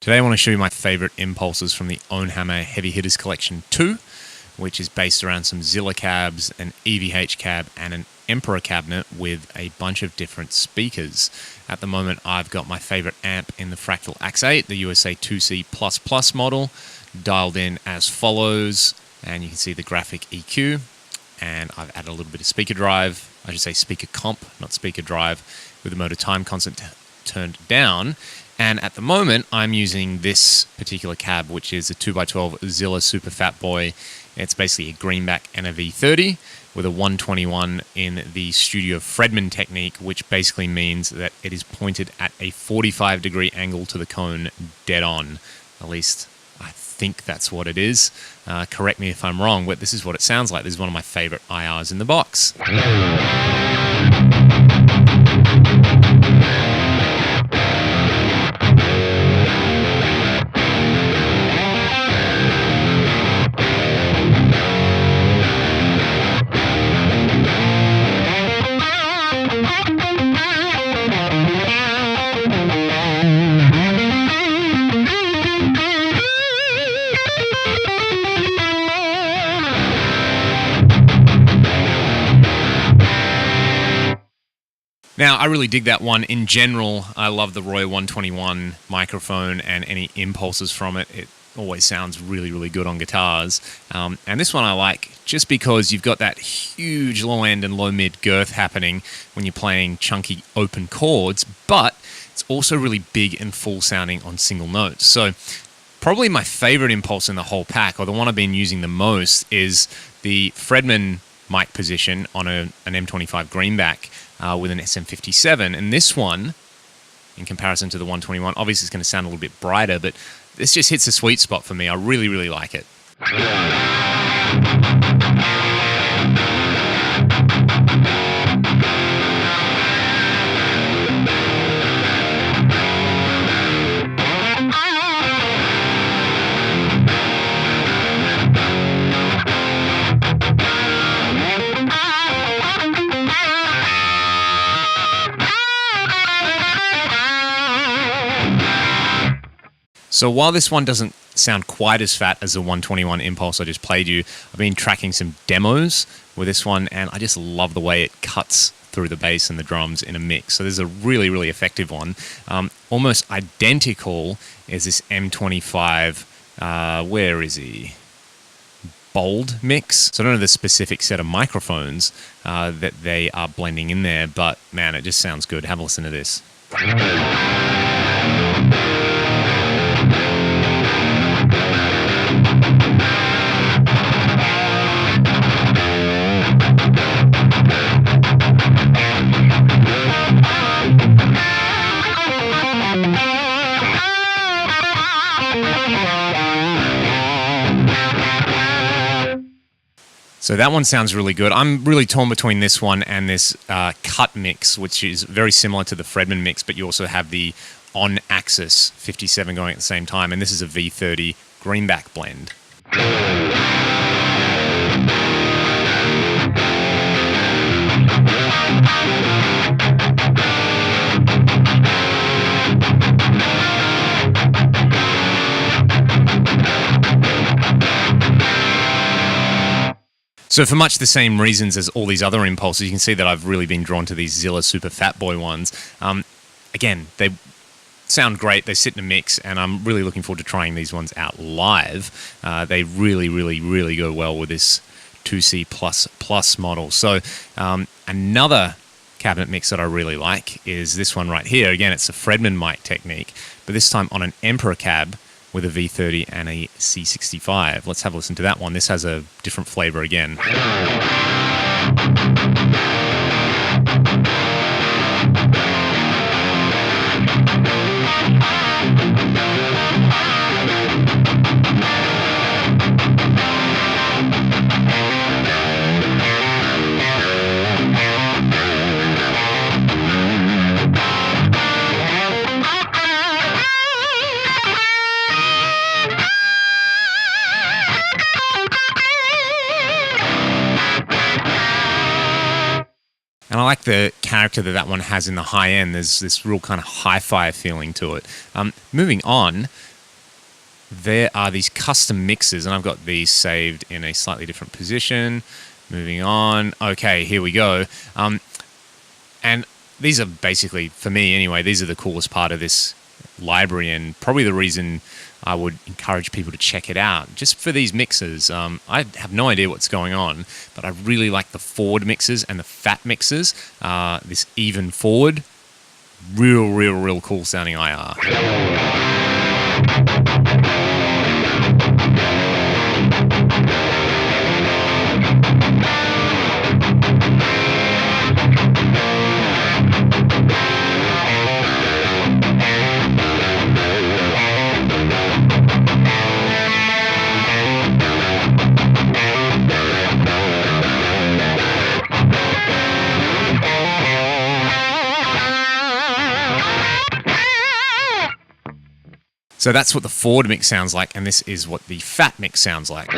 Today I want to show you my favorite impulses from the Ownhammer Heavy Hitters Collection 2, which is based around some Zilla cabs, an EVH cab, and an Emperor cabinet with a bunch of different speakers. At the moment, I've got my favorite amp in the Fractal Axe 8, the USA 2C++ model, dialed in as follows, and you can see the graphic EQ, and I've added a little bit of speaker drive, I should say speaker comp, not speaker drive, with the motor time constant turned down. And at the moment, I'm using this particular cab, which is a 2x12 Zilla Super Fat Boy. It's basically a greenback and a V30 with a 121 in the Studio Fredman technique, which basically means that it is pointed at a 45-degree angle to the cone dead on. At least I think that's what it is. Correct me if I'm wrong, but this is what it sounds like. This is one of my favorite IRs in the box. Now, I really dig that one. In general, I love the Roy 121 microphone and any impulses from it. It always sounds really, really good on guitars. And this one I like just because you've got that huge low end and low mid girth happening when you're playing chunky open chords, but it's also really big and full sounding on single notes. So probably my favorite impulse in the whole pack, or the one I've been using the most, is the Fredman Mic position on an M25 greenback with an SM57. And this one, in comparison to the 121, obviously it's going to sound a little bit brighter, but this just hits a sweet spot for me. I really, really like it. So while this one doesn't sound quite as fat as the 121 impulse I just played you, I've been tracking some demos with this one, and I just love the way it cuts through the bass and the drums in a mix. So this is a really, really effective one. Almost identical is this M25, where is he? Bold mix. So I don't know the specific set of microphones that they are blending in there, but man, it just sounds good. Have a listen to this. So that one sounds really good. I'm really torn between this one and this cut mix, which is very similar to the Fredman mix, but you also have the on-axis 57 going at the same time, and this is a V30 greenback blend. So for much the same reasons as all these other impulses, you can see that I've really been drawn to these Zilla Super Fat Boy ones. Again, they sound great, they sit in a mix, and I'm really looking forward to trying these ones out live. They really, really, really go well with this 2C++ model. So another cabinet mix that I really like is this one right here. Again, it's a Fredman Mic technique, but this time on an Emperor cab with a V30 and a C65. Let's have a listen to that one. This has a different flavor again. And I like the character that that one has in the high end. There's this real kind of hi-fi feeling to it. Moving on, there are these custom mixes, and I've got these saved in a slightly different position. Moving on. Okay, here we go. And these are basically, for me anyway, these are the coolest part of this library, and probably the reason I would encourage people to check it out. Just for these mixes, I have no idea what's going on, but I really like the forward mixes and the fat mixes. This even forward, real cool sounding IR. So that's what the forward mix sounds like, and this is what the fat mix sounds like.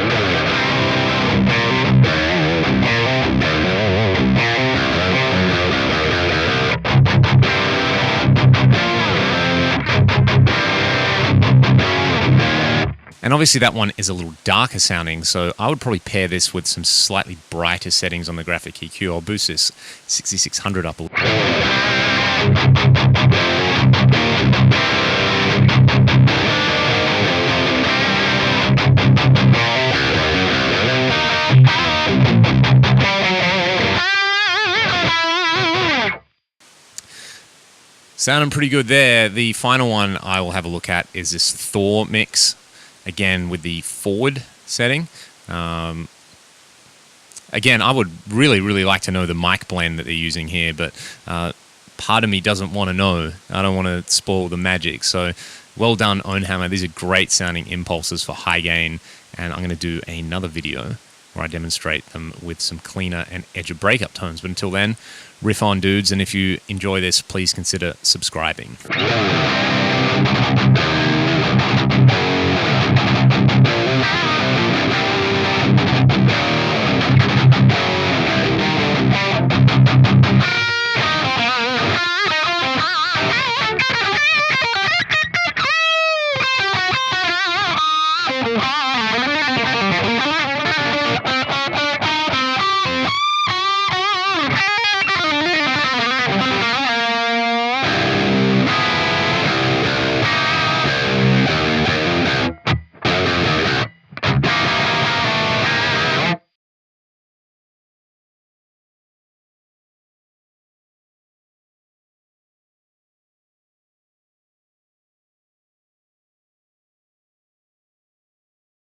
And obviously that one is a little darker sounding, so I would probably pair this with some slightly brighter settings on the graphic EQ. I'll boost this 6600 up a little. Sounding pretty good there. The final one I will have a look at is this Thor mix, again with the forward setting. Again, I would really like to know the mic blend that they're using here, but part of me doesn't want to know. I don't want to spoil the magic. So well done, Ownhammer. These are great sounding impulses for high gain, and I'm going to do another video where I demonstrate them with some cleaner and edger breakup tones. But until then, riff on, dudes, and if you enjoy this, please consider subscribing.